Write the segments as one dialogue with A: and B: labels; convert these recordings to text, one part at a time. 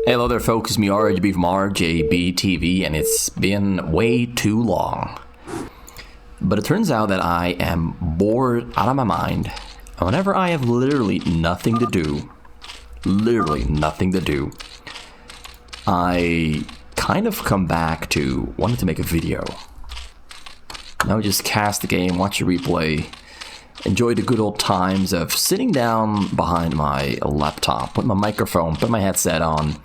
A: Hello there folks, it's me RGB from RJBTV, and it's been way too long. But it turns out that I am bored out of my mind. Whenever I have literally nothing to do, I kind of come back to wanting to make a video. Now just cast the game, watch a replay, enjoy the good old times of sitting down behind my laptop, put my microphone, put my headset on,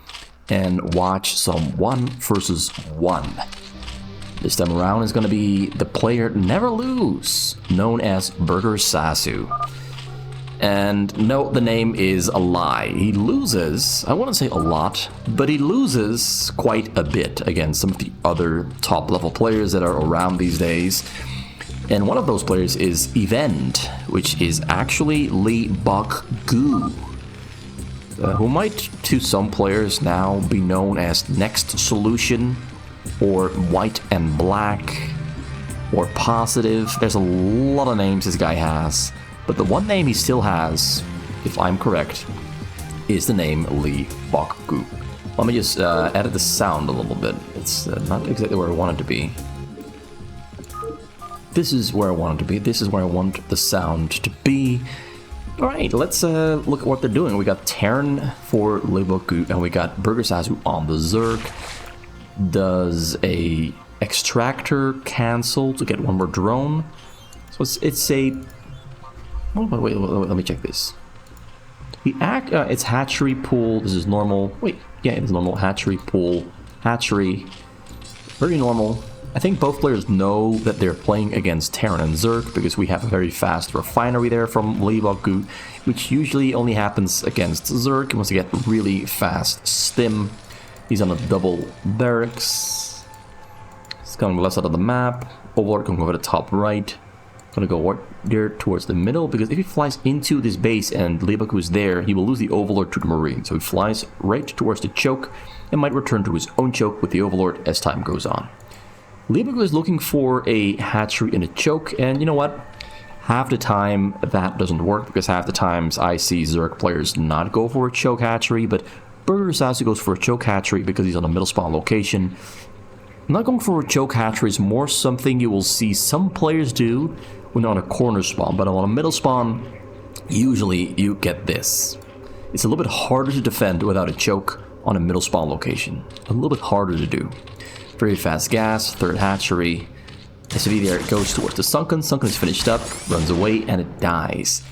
A: and watch some 1 versus 1. This time around is going to be the player Never Lose, known as Burger Sasu. And no, the name is a lie. He loses, I wouldn't say a lot, but he loses quite a bit against some of the other top level players that are around these days. And one of those players is Event, which is actually Leebokgu, who might to some players now be known as Next Solution, or White and Black, or Positive. There's a lot of names this guy has, but the one name he still has, if I'm correct, is the name Leebokgu. Let me just edit the sound a little bit. It's not exactly where I want it to be. This is where I want it to be. This is where I want the sound to be. Alright, let's look at what they're doing. We got Terran for Leebokgu, and we got Burger Sasu on the Zerk. Does a extractor cancel to get one more drone? So it's a... Wait, let me check this. It's hatchery pool. This is normal. Wait, yeah, it's normal. Hatchery pool. Hatchery. Very normal. I think both players know that they're playing against Terran and Zerk because we have a very fast refinery there from Leebokgu, which usually only happens against Zerk. He wants to get really fast stim. He's on a double barracks. It's coming left side of the map. Overlord can go over the top right. Gonna go there towards the middle, because if he flies into this base and Leebokgu is there, he will lose the Overlord to the Marine. So he flies right towards the choke and might return to his own choke with the Overlord as time goes on. Leebokgu is looking for a hatchery and a choke, and you know what? Half the time that doesn't work, because half the times I see Zerk players not go for a choke hatchery, but Burger Sasu goes for a choke hatchery because he's on a middle spawn location. Not going for a choke hatchery is more something you will see some players do when on a corner spawn, but on a middle spawn, usually you get this. It's a little bit harder to defend without a choke on a middle spawn location. A little bit harder to do. Very fast gas, third hatchery. SV there, it goes towards the Sunken. Sunken is finished up, runs away, and it dies.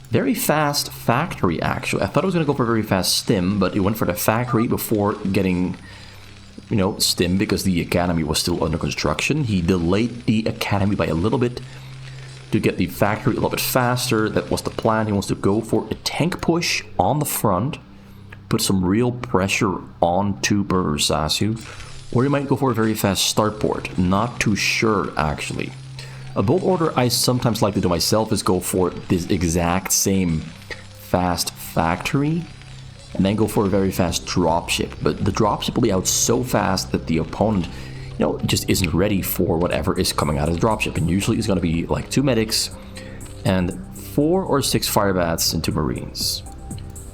A: Very fast factory, actually. I thought it was going to go for a very fast stim, but it went for the factory before getting, stim, because the academy was still under construction. He delayed the academy by a little bit to get the factory a little bit faster. That was the plan. He wants to go for a tank push on the front, put some real pressure onto Burger Sasu, or he might go for a very fast start port. Not too sure, actually. A bold order I sometimes like to do myself is go for this exact same fast factory, and then go for a very fast dropship. But the dropship will be out so fast that the opponent, just isn't ready for whatever is coming out of the dropship. And usually it's going to be like 2 medics and 4 or 6 fire bats and 2 marines.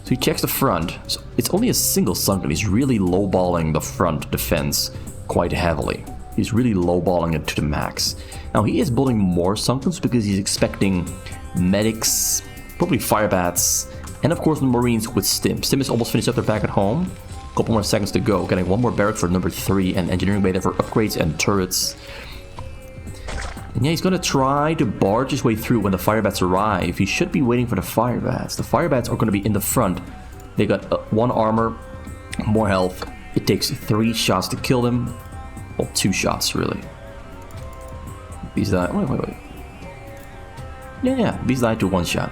A: So he checks the front. So it's only a single Sunken. He's really lowballing the front defense quite heavily. He's really lowballing it to the max. Now he is building more Sunkens because he's expecting medics, probably fire bats, and of course the marines with stim. Stim is almost finished up. They're back at home. Couple more seconds to go. Getting 1 more barrack for number 3 and engineering bay there for upgrades and turrets. And yeah, he's gonna try to barge his way through when the fire bats arrive. He should be waiting for the fire bats. The fire bats are gonna be in the front. They got 1 armor, more health. It takes 3 shots to kill them. Well, 2 shots really. These die. Wait. Yeah. These died to 1 shot.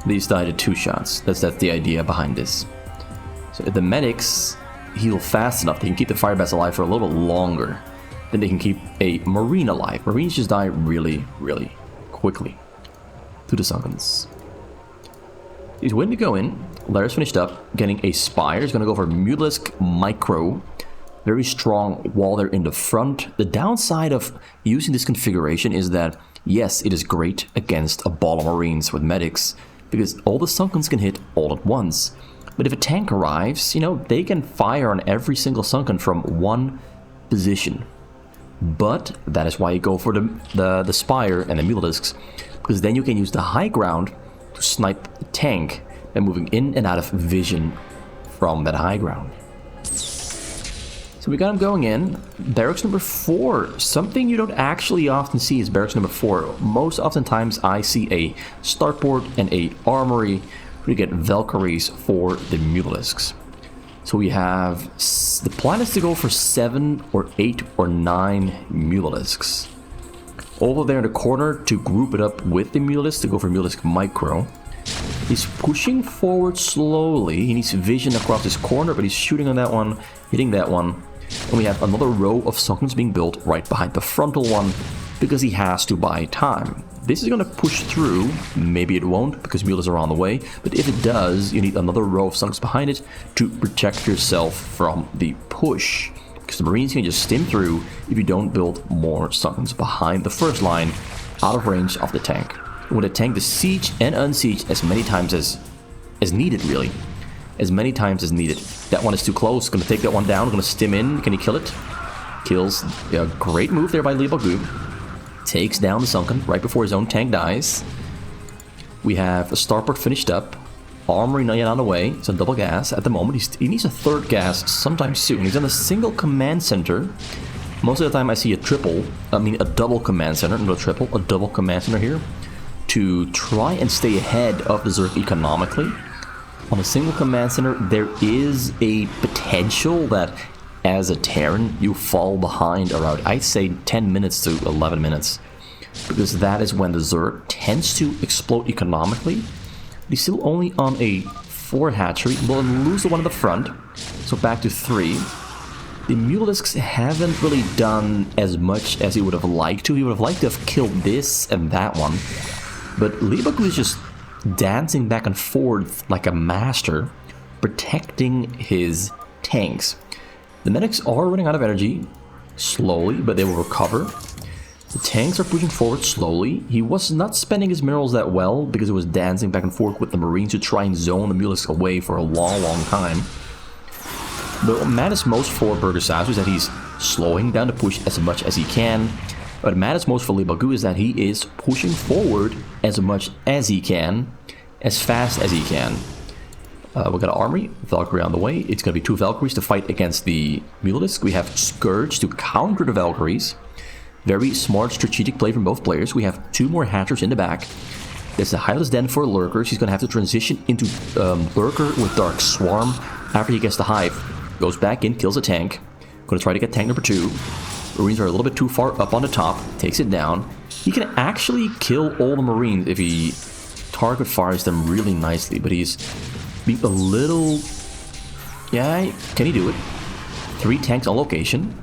A: These died to 2 shots. That's the idea behind this. So if the medics heal fast enough, they can keep the fire bats alive for a little bit longer. Then they can keep a marine alive. Marines just die really, really quickly to the Sunkens. He's waiting to go in. Lara's finished up, getting a Spire. He's going to go for Mutalisk Micro. Very strong wall there in the front. The downside of using this configuration is that, yes, it is great against a ball of Marines with medics, because all the Sunkens can hit all at once. But if a tank arrives, you know, they can fire on every single sunken from one position. But that is why you go for the Spire and the Mulelisks, because then you can use the high ground to snipe the tank and moving in and out of vision from that high ground. So we got him going in. Barracks number 4. Something you don't actually often see is barracks number 4. Most oftentimes I see a starport and a armory where you get Valkyries for the Mulelisks. So we have, the plan is to go for 7 or 8 or 9 Mulelisks. Over there in the corner to group it up with the Mulelisk to go for Mulelisk Micro. He's pushing forward slowly. He needs vision across this corner, but he's shooting on that one, hitting that one. And we have another row of sunkens being built right behind the frontal one because he has to buy time. This is going to push through. Maybe it won't because mules are on the way. But if it does, you need another row of sunkens behind it to protect yourself from the push. Because the Marines can just stim through if you don't build more sunkens behind the first line out of range of the tank. When the tank to siege and unsiege as many times as needed, really. As many times as needed. That one is too close. Gonna take that one down. Gonna stim in. Can he kill it? Kills. Yeah, great move there by Leebokgu. Takes down the sunken right before his own tank dies. We have a starport finished up. Armory not yet on the way. It's a double gas at the moment. He needs a third gas sometime soon. He's on a single command center. Most of the time I see a double command center. Not a triple, a double command center here. To try and stay ahead of the Zerg economically. On a single command center, there is a potential that as a Terran, you fall behind around, I'd say, 10 minutes to 11 minutes. Because that is when the Zerg tends to explode economically. He's still only on a 4 hatchery. We'll lose the one in the front, so back to 3. The Mulelisks haven't really done as much as he would have liked to. He would have liked to have killed this and that one. But Leebokgu is just dancing back and forth like a master, protecting his tanks. The medics are running out of energy, slowly, but they will recover. The tanks are pushing forward slowly. He was not spending his minerals that well because he was dancing back and forth with the Marines to try and zone the Mulelisks away for a long, long time. But what matters most for Burgersazu is that he's slowing down the push as much as he can. What matters most for Leebokgu is that he is pushing forward as much as he can, as fast as he can. We got an armory, Valkyrie on the way. It's going to be 2 Valkyries to fight against the Mulelisk. We have Scourge to counter the Valkyries. Very smart strategic play from both players. We have 2 more Hatchers in the back. There's a Hylas Den for Lurkers. He's going to have to transition into Lurker with Dark Swarm after he gets the Hive. Goes back in, kills a tank. Going to try to get tank number 2. Marines are a little bit too far up on the top. Takes it down. He can actually kill all the Marines if he target fires them really nicely. But he's being a little... Yeah, can he do it? 3 tanks on location.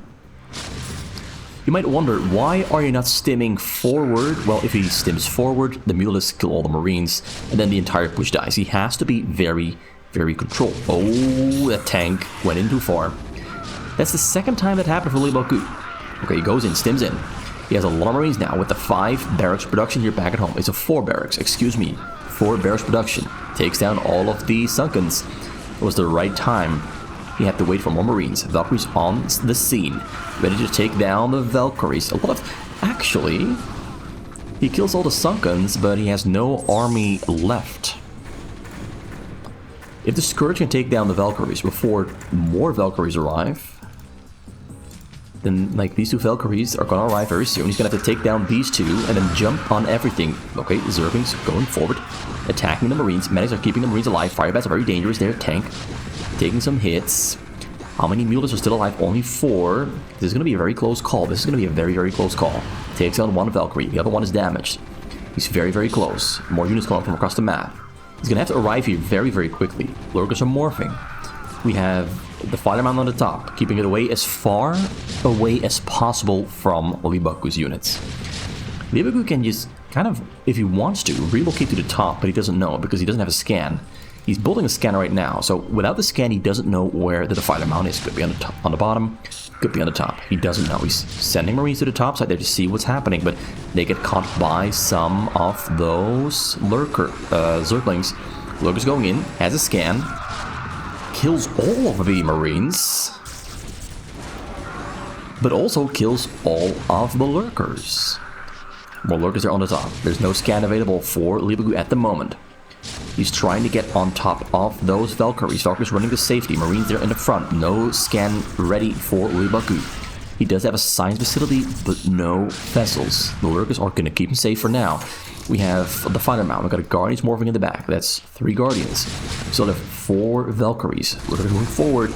A: You might wonder, why are you not stimming forward? Well, if he stims forward, the Mulelisks kill all the Marines, and then the entire push dies. He has to be very, very controlled. Oh, that tank went in too far. That's the second time that happened for Leebokgu. Okay, he goes in, stims in. He has a lot of Marines now with the 5 barracks production here back at home. It's a 4 barracks, excuse me. 4 barracks production. Takes down all of the Sunkens. It was the right time. He had to wait for more Marines. Valkyries on the scene. Ready to take down the Valkyries. A lot of... Actually, he kills all the Sunkens, but he has no army left. If the Scourge can take down the Valkyries before more Valkyries arrive... Then, like, these 2 Valkyries are gonna arrive very soon. He's gonna have to take down these 2 and then jump on everything. Okay, the Zerglings going forward, attacking the Marines. Medics are keeping the Marines alive. Firebats are very dangerous. They're tank. Taking some hits. How many Mules are still alive? Only 4. This is gonna be a very close call. This is gonna be a very, very close call. Takes out 1 Valkyrie. The other one is damaged. He's very, very close. More units coming from across the map. He's gonna have to arrive here very, very quickly. Lurkers are morphing. We have the Defiler on the top, keeping it away as far away as possible from Leebokgu's units. Leebokgu can just kind of, if he wants to, relocate to the top, but he doesn't know because he doesn't have a scan. He's building a scanner right now, so without the scan, he doesn't know where the Defiler mount is. Could be on the top, on the bottom, could be on the top. He doesn't know. He's sending Marines to the top side there to see what's happening, but they get caught by some of those Zerglings. Lurker's going in, has a scan. kills all of the Marines, but also kills all of the Lurkers. More Lurkers are on the top. There's no scan available for Leebokgu at the moment. He's trying to get on top of those Valkyries. Valkyries running to safety. Marines there in the front. No scan ready for Leebokgu. He does have a science facility, but no vessels. The Lurkers are going to keep him safe for now. We have the Defiler mount. We've got a Guardians morphing in the back. That's 3 Guardians. So there are 4 Valkyries. Lurkers moving forward.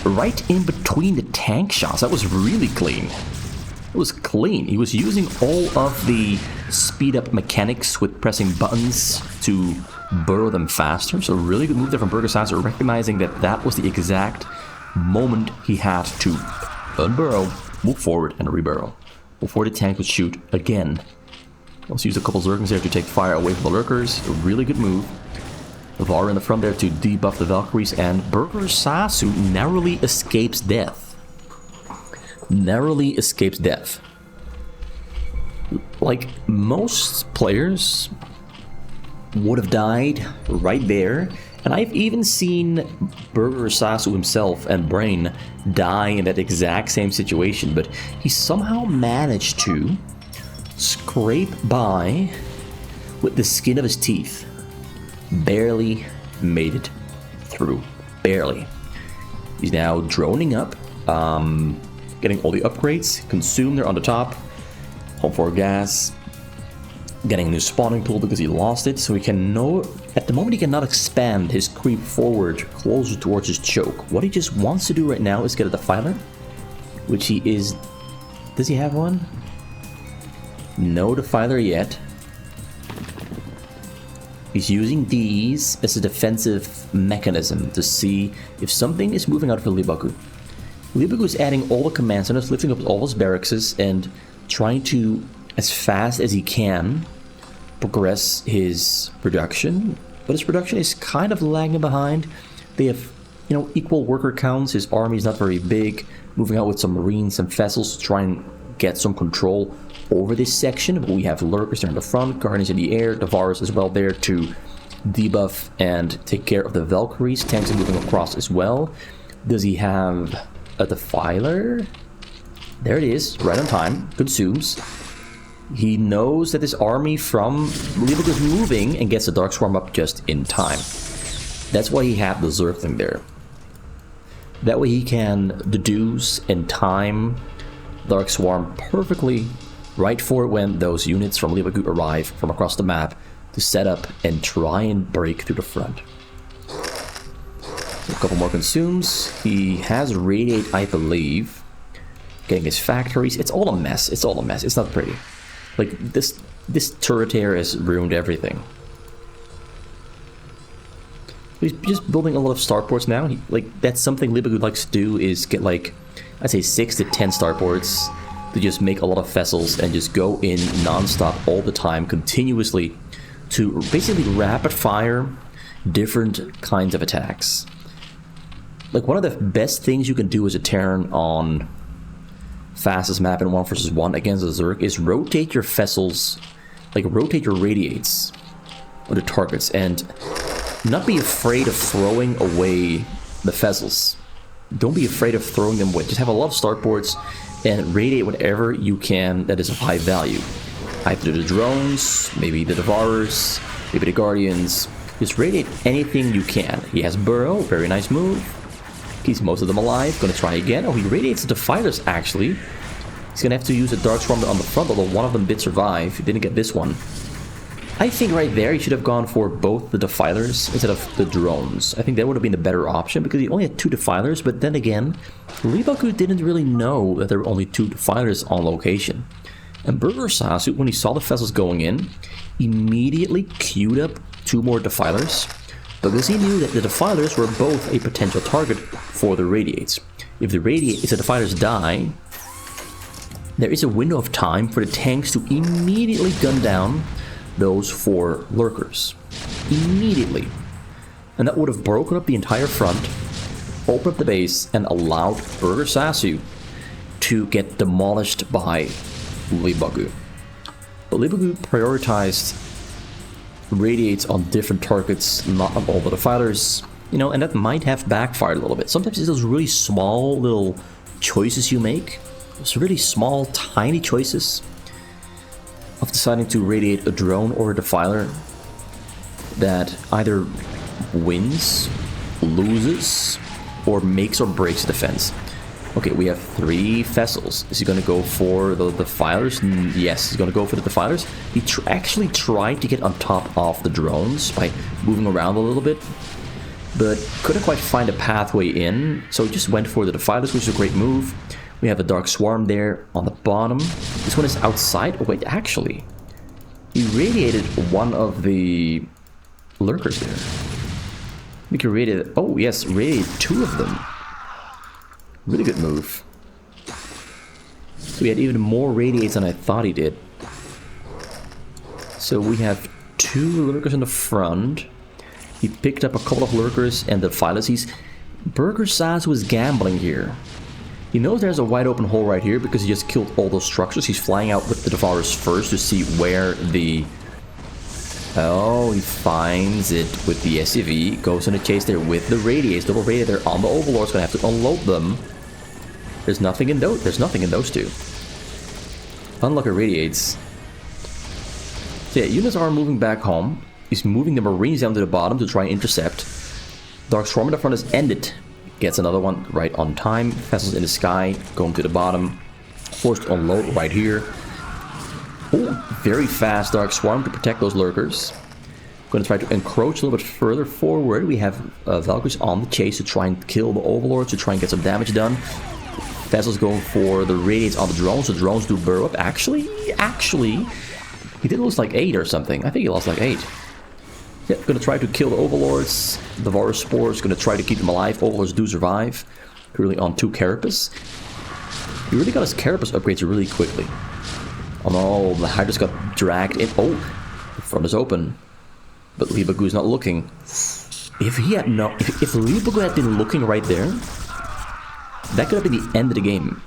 A: Right in between the tank shots. That was really clean. It was clean. He was using all of the speed up mechanics with pressing buttons to burrow them faster. So really good move there from Burgersass, recognizing that that was the exact moment he had to unburrow, move forward, and reburrow before the tank would shoot again. Also use a couple Zerglings there to take fire away from the Lurkers. A really good move. Var in the front there to debuff the Valkyries, and Burgersass narrowly escapes death. Narrowly escapes death. Like, most players would have died right there, and I've even seen Burgersass himself and Brain die in that exact same situation, but he somehow managed to scrape by with the skin of his teeth. Barely made it through. Barely. He's now droning up, getting all the upgrades. Consume there on the top. Home for gas. Getting a new spawning pool because he lost it, so he can at the moment he cannot expand his creep forward closer towards his choke. What he just wants to do right now is get a Defiler, which he is. Does he have one? No Defiler yet. He's using these as a defensive mechanism to see if something is moving out for Leebokgu. Leebokgu is adding all the command centers, lifting up all his barracks, and trying to, as fast as he can, progress his production. But his production is kind of lagging behind. They have, equal worker counts. His army is not very big. Moving out with some Marines and vessels to try and get some control over this section. But we have Lurkers there in the front, Guardians in the air, Devarus as well there to debuff and take care of the Valkyries. Tanks are moving across as well. Does he have a Defiler? There it is, right on time. Consumes. He knows that his army from Leebokgu is moving and gets the Dark Swarm up just in time. That's why he had the Zergling there. That way he can deduce and time Dark Swarm perfectly right for when those units from Leebokgu arrive from across the map to set up and try and break through the front. A couple more consumes. He has Radiate, I believe. Getting his factories. It's all a mess. It's all a mess. It's not pretty. Like, this turret here has ruined everything. He's just building a lot of starports now. That's something Leebokgu likes to do, is get, I'd say 6 to 10 starports to just make a lot of vessels and just go in non-stop all the time, continuously, to basically rapid fire different kinds of attacks. Like, one of the best things you can do as a Terran on fastest map in 1 versus 1 against a Zerg is rotate your vessels, rotate your radiates on the targets, and not be afraid of throwing away the vessels. Don't be afraid of throwing them away. Just have a lot of starports and radiate whatever you can that is of high value. Either the drones, maybe the Devourers, maybe the Guardians. Just radiate anything you can. He has Burrow, very nice move. Keeps most of them alive. Gonna try again. Oh, he radiates the Defilers, actually. He's gonna have to use a Dark Swarm on the front, although one of them did survive. He didn't get this one. I think right there he should have gone for both the Defilers instead of the drones. I think that would have been the better option, because he only had 2 Defilers, but then again, Leebokgu didn't really know that there were only 2 Defilers on location. And Burgersass, when he saw the vessels going in, immediately queued up 2 more Defilers, because he knew that the Defilers were both a potential target for the Radiates. If the Defilers die, there is a window of time for the tanks to immediately gun down those 4 Lurkers. Immediately. And that would have broken up the entire front, opened up the base, and allowed Burgersass to get demolished by Leebokgu. But Leebokgu prioritized Radiates on different targets, not on all the Defilers. You know, and that might have backfired a little bit. Sometimes it's those really small little choices you make. Those really small, tiny choices of deciding to radiate a drone or a Defiler that either wins, loses, or makes or breaks the defense. Okay, we have 3 vessels. Is he going to go for the Defilers? Yes, he's going to go for the Defilers. He actually tried to get on top of the drones by moving around a little bit, but couldn't quite find a pathway in, so he just went for the Defilers, which is a great move. We have a Dark Swarm there on the bottom. This one is outside. Oh wait, actually, he radiated one of the lurkers there. We can radiate, oh yes, radiate 2 of them. Really good move. So we had even more radiates than I thought he did. So we have 2 lurkers in the front. He picked up a couple of lurkers and the Defilers. Burger Sass was gambling here. He knows there's a wide open hole right here because he just killed all those structures. He's flying out with the Devourers first to see where the... Oh, he finds it with the SCV. Goes on a chase there with the Radiates. Double Radiate there on the Overlords. Gonna have to unload them. There's nothing in those. There's nothing in those 2. Unlucky Radiates. So yeah, units are moving back home. He's moving the Marines down to the bottom to try and intercept. Dark Swarm in the front is ended. Gets another one right on time. Vessels in the sky, going to the bottom. Forced to unload right here. Oh, very fast Dark Swarm to protect those lurkers. Going to try to encroach a little bit further forward. We have Valkyries on the chase to try and kill the Overlords, to try and get some damage done. Vessels going for the Radiates on the drones. The drones do burrow up. Actually, he did lose like 8 or something. I think he lost like 8. Yeah, gonna try to kill the Overlords. The Virus Spores gonna try to keep them alive. Overlords do survive. Currently on 2 Carapace. He really got his Carapace upgrades really quickly. Oh no, the Hydras got dragged in. Oh, the front is open. But Leebokgu is not looking. If he had no, if Leebokgu had been looking right there, that could have been the end of the game.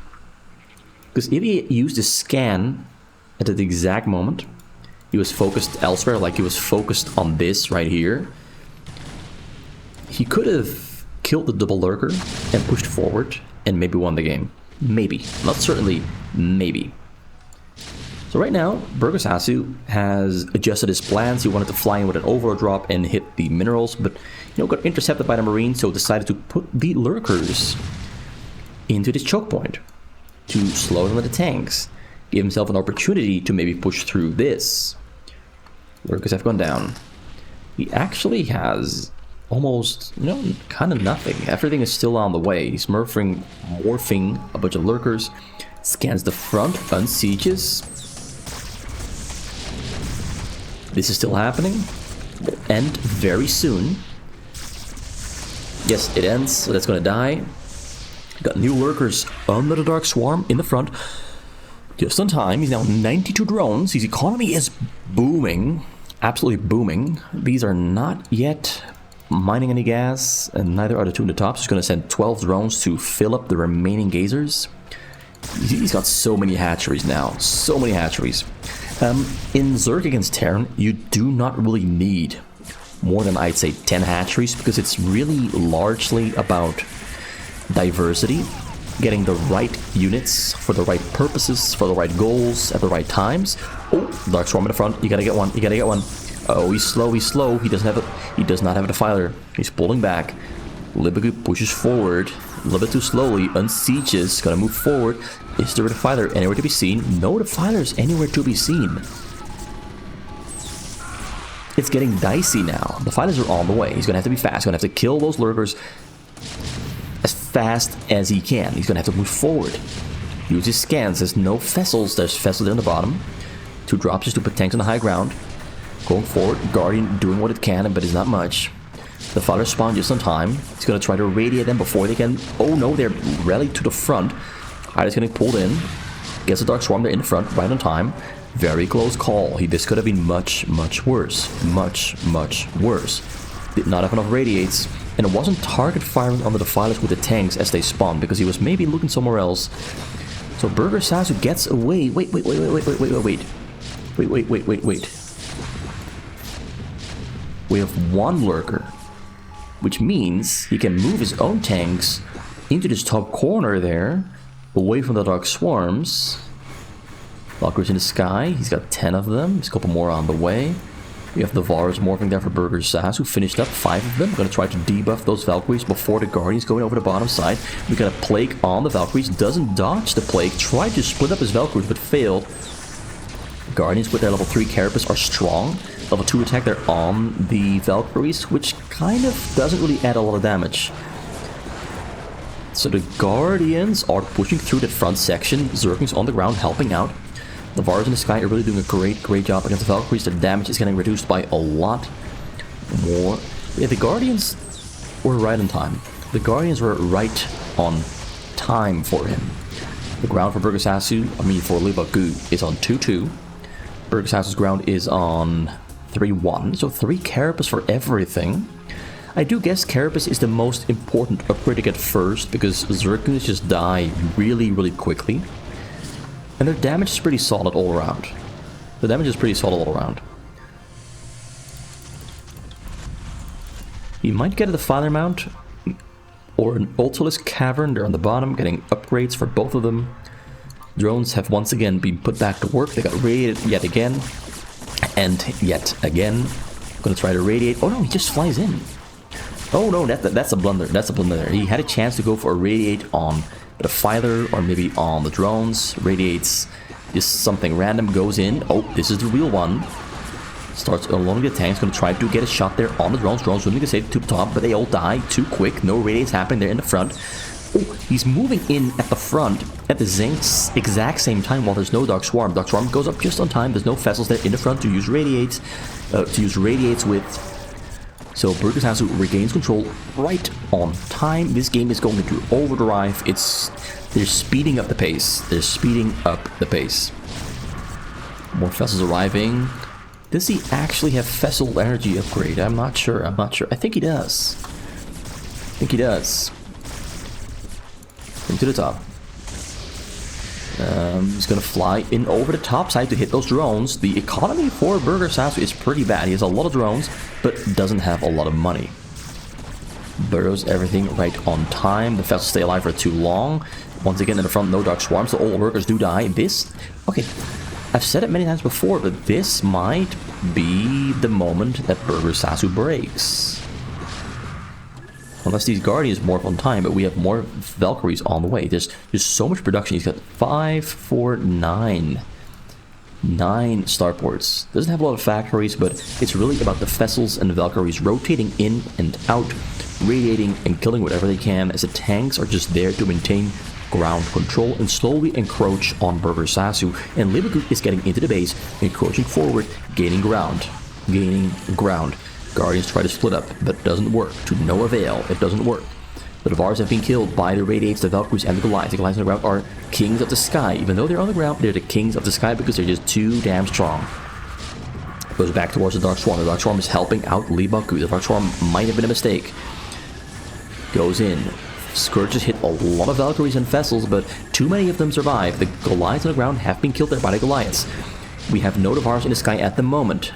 A: Because if he used the scan at the exact moment, he was focused elsewhere, like he was focused on this right here, he could have killed the double lurker and pushed forward and maybe won the game. Maybe. Not certainly, maybe. So right now, Burger Sasu has adjusted his plans. He wanted to fly in with an overdrop and hit the minerals, but got intercepted by the Marines, so decided to put the lurkers into this choke point to slow down the tanks. Give himself an opportunity to maybe push through this. Lurkers have gone down. He actually has almost, kind of nothing. Everything is still on the way. He's morphing a bunch of lurkers. Scans the front, unsieges. This is still happening. Will end very soon. Yes, it ends, so that's gonna die. Got new lurkers under the Dark Swarm in the front. Just on time. He's now 92 drones. His economy is booming. Absolutely booming. These are not yet mining any gas, and neither are the 2 in the top. So he's gonna send 12 drones to fill up the remaining gazers. He's got so many hatcheries now. So many hatcheries. In Zerg against Terran, you do not really need more than, I'd say, 10 hatcheries, because it's really largely about diversity. Getting the right units for the right purposes, for the right goals, at the right times. Oh, Dark Swarm in the front. You gotta get one. You gotta get one. Oh, he's slow. He's slow. He does not have a Defiler. He's pulling back. Leebokgu pushes forward a little bit too slowly. Unsieges. Gonna move forward. Is there a Defiler anywhere to be seen? No Defilers anywhere to be seen. It's getting dicey now. The Defilers are on the way. He's gonna have to be fast. He's gonna have to kill those lurkers as fast as he can. He's gonna have to move forward. Use his scans. There's no vessels. There's vessels on the bottom. 2 drops just to put tanks on the high ground. Going forward. Guardian doing what it can, but it's not much. The Defiler spawn just on time. He's gonna try to radiate them before they can. Oh no, they're rallied to the front. Hydra's getting pulled in. Gets the Dark Swarm there in the front, right on time. Very close call. This could have been much, much worse. Much, much worse. Did not have enough radiates. And it wasn't target firing on the Defilers with the tanks as they spawned, because he was maybe looking somewhere else. So Burger Sasu gets away. Wait. We have 1 lurker. which means he can move his own tanks into this top corner there, away from the Dark Swarms. Valkyries in the sky, he's got 10 of them, there's a couple more on the way. We have the Vars morphing there for Burger Sass, who finished up 5 of them. We're going to try to debuff those Valkyries before the Guardians going over the bottom side. We got a Plague on the Valkyries, doesn't dodge the Plague, tried to split up his Valkyries but failed. Guardians with their level 3 Carapace are strong. Level 2 attack, they're on the Valkyries, which kind of doesn't really add a lot of damage. So the Guardians are pushing through the front section. Zerglings on the ground helping out. The Vars in the sky are really doing a great job against the Valkyries. Their damage is getting reduced by a lot more. Yeah, the Guardians were right on time. The Guardians were right on time for him. The ground for for Leebokgu is on 2-2. Burgersassu's ground is on 3-1. So 3 Carapace for everything. I do guess Carapace is the most important upgrade to get first, because Zerglings just die really quickly. And their damage is pretty solid all around. The damage is pretty solid all around. You might get a Defiler mount or an Ultilis Cavern. They're on the bottom, getting upgrades for both of them. Drones have once again been put back to work. They got radiated yet again. And yet again. Gonna try to radiate. Oh no, he just flies in. Oh no, that's a blunder. That's a blunder there. He had a chance to go for a radiate on the Defiler or maybe on the drones. Radiates just something random, goes in. Oh, this is the real one. Starts unloading the tanks, gonna try to get a shot there on the drones. Drones swimming to save to the top, but they all die too quick. No radiates happening there in the front. Oh, he's moving in at the front at the exact same time while there's no Dark Swarm. Dark Swarm goes up just on time. There's no vessels there in the front to use radiates with. So Burgersassu regains control right on time. This game is going into overdrive. They're speeding up the pace. They're speeding up the pace. More vessels arriving. Does he actually have vessel energy upgrade? I'm not sure. I think he does. Into the top. He's gonna fly in over the top side to hit those drones. The economy for Burgersassu is pretty bad. He has a lot of drones, but doesn't have a lot of money. Burrows everything right on time. The vessels stay alive for too long. Once again in the front, no Dark Swarms, so all workers do die. Okay, I've said it many times before, but this might be the moment that Burgersassu breaks. Unless these Guardians morph on time, but we have more Valkyries on the way. There's so much production. He's got 5, 4, 9 starports. Doesn't have a lot of factories, but it's really about the vessels and the Valkyries rotating in and out, radiating and killing whatever they can, as the tanks are just there to maintain ground control and slowly encroach on Burgersassu. And Leebokgu is getting into the base, encroaching forward, gaining ground. Guardians try to split up, but it doesn't work. To no avail, it doesn't work. The Devars have been killed by the Radiates, the Valkyries, and the Goliaths. The Goliaths on the ground are kings of the sky. Even though they're on the ground, they're the kings of the sky because they're just too damn strong. Goes back towards the Dark Swarm. The Dark Swarm is helping out Leebokgu. The Dark Swarm might have been a mistake. Goes in. Scourges hit a lot of Valkyries and vessels, but too many of them survive. The Goliaths on the ground have been killed there by the Goliaths. We have no Devars in the sky at the moment.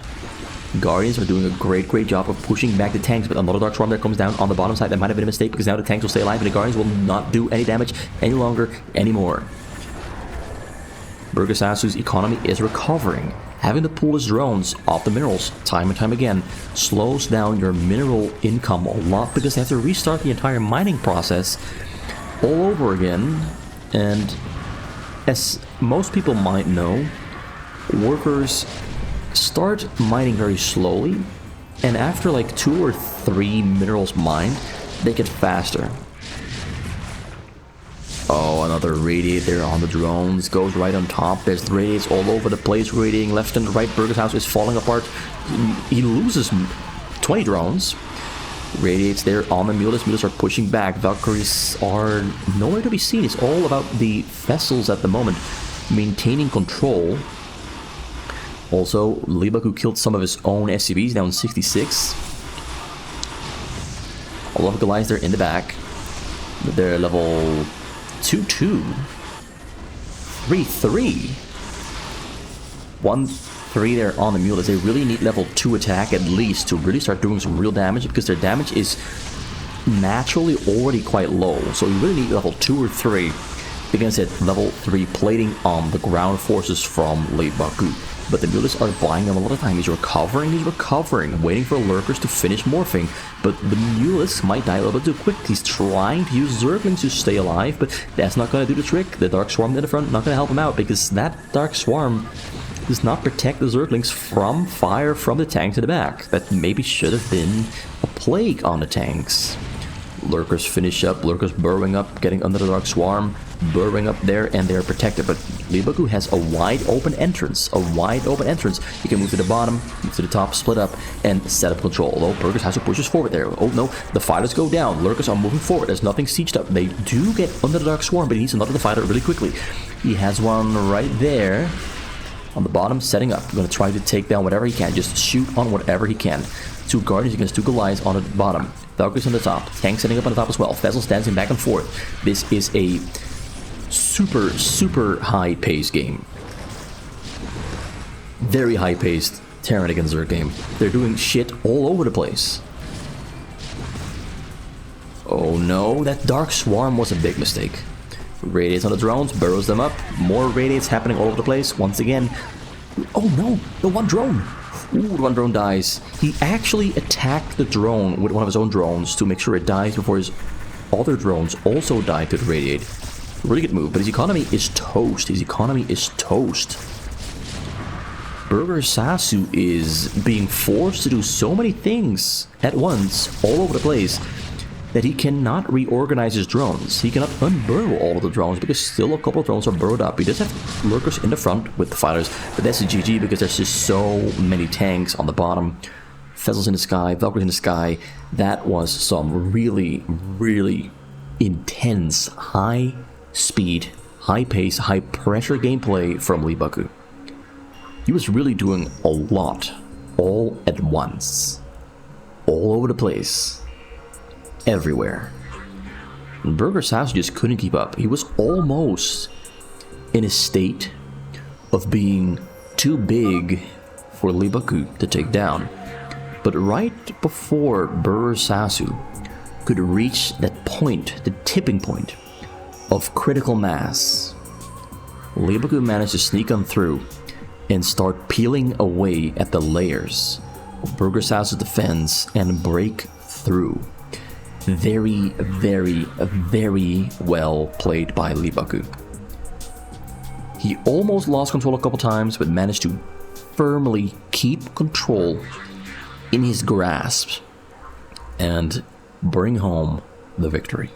A: Guardians are doing a great job of pushing back the tanks, but another Dark Swarm there comes down on the bottom side. That might have been a mistake because now the tanks will stay alive and the Guardians will not do any damage any longer anymore. Burgersassu's economy is recovering. Having to pull his drones off the minerals time and time again slows down your mineral income a lot because they have to restart the entire mining process all over again. And as most people might know, workers start mining very slowly, and after like 2 or 3 minerals mined, they get faster. Oh, another radiate there on the drones, goes right on top. There's radiates all over the place, radiating left and right. Burgersassu is falling apart. He loses 20 drones. Radiates there on the mules. Mules are pushing back. Valkyries are nowhere to be seen. It's all about the vessels at the moment, maintaining control. Also, Leebokgu killed some of his own SCVs, down 66. A lot of Goliaths there in the back. They're level 2-2. 3-3. 1-3 there on the mules. They really need level 2 attack at least to really start doing some real damage, because their damage is naturally already quite low, so you really need level 2 or 3 against it level 3 plating on the ground forces from Leebokgu. But the Mulists are buying him a lot of time. He's recovering, waiting for lurkers to finish morphing. But the Mulists might die a little bit too quick. He's trying to use Zerglings to stay alive, but that's not going to do the trick. The Dark Swarm in the front not going to help him out, because that Dark Swarm does not protect the Zerglings from fire from the tanks in the back. That maybe should have been a plague on the tanks. Lurkers finish up, lurkers burrowing up, getting under the Dark Swarm, burrowing up there, and they're protected. But Leebokgu has a wide open entrance. He can move to the bottom, move to the top, split up, and set up control. Although Burgers has to push forward there. Oh no, the fighters go down. Lurkers are moving forward. There's nothing sieged up. They do get under the Dark Swarm, but he needs another Defiler really quickly. He has one right there on the bottom, setting up. Going to try to take down whatever he can. Just shoot on whatever he can. 2 Guardians against 2 Goliaths on the bottom. Valkyries on the top. Tank setting up on the top as well. Vessels dancing back and forth. This is a super high-paced game. Very high-paced Terran against Zerg game. They're doing shit all over the place. Oh no, that Dark Swarm was a big mistake. Radiates on the drones, burrows them up. More radiates happening all over the place. Once again. Oh no, the one drone. Ooh, the one drone dies. He actually attacked the drone with one of his own drones to make sure it dies before his other drones also die to the radiate. Really good move, but his economy is toast. Burger Sasu is being forced to do so many things at once, all over the place, that he cannot reorganize his drones. He cannot unburrow all of the drones because still a couple of drones are burrowed up. He does have lurkers in the front with the fighters, but that's a GG because there's just so many tanks on the bottom. Vessels in the sky, Valkyries in the sky. That was some really intense, high speed, high pace, high pressure gameplay from Leebokgu. He was really doing a lot, all at once, all over the place. Everywhere. And Burger's house just couldn't keep up. He was almost in a state of being too big for Leebokgu to take down. But right before Burger Sasu could reach that point, the tipping point of critical mass, Leebokgu managed to sneak on through and start peeling away at the layers of Burger Sasu's defense and break through. Very well played by Leebokgu. He almost lost control a couple times, but managed to firmly keep control in his grasp and bring home the victory.